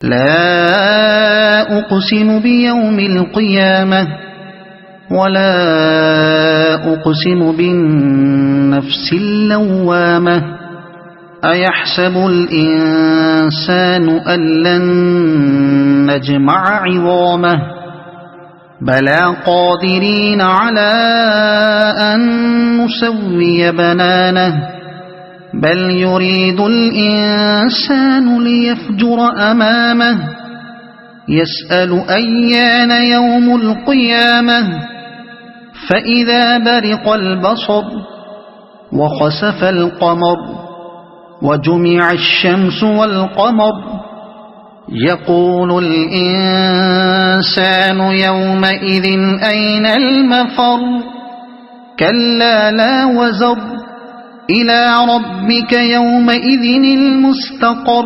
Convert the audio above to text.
لا أقسم بيوم القيامة ولا أقسم بالنفس اللوامة أيحسب الإنسان أن لن نجمع عظامه بلى قادرين على أن نسوي بنانه بل يريد الإنسان ليفجر أمامه يسأل أيان يوم القيامة فإذا برق البصر وخسف القمر وجمع الشمس والقمر يقول الإنسان يومئذ أين المفر كلا لا وزر إلى ربك يومئذ المستقر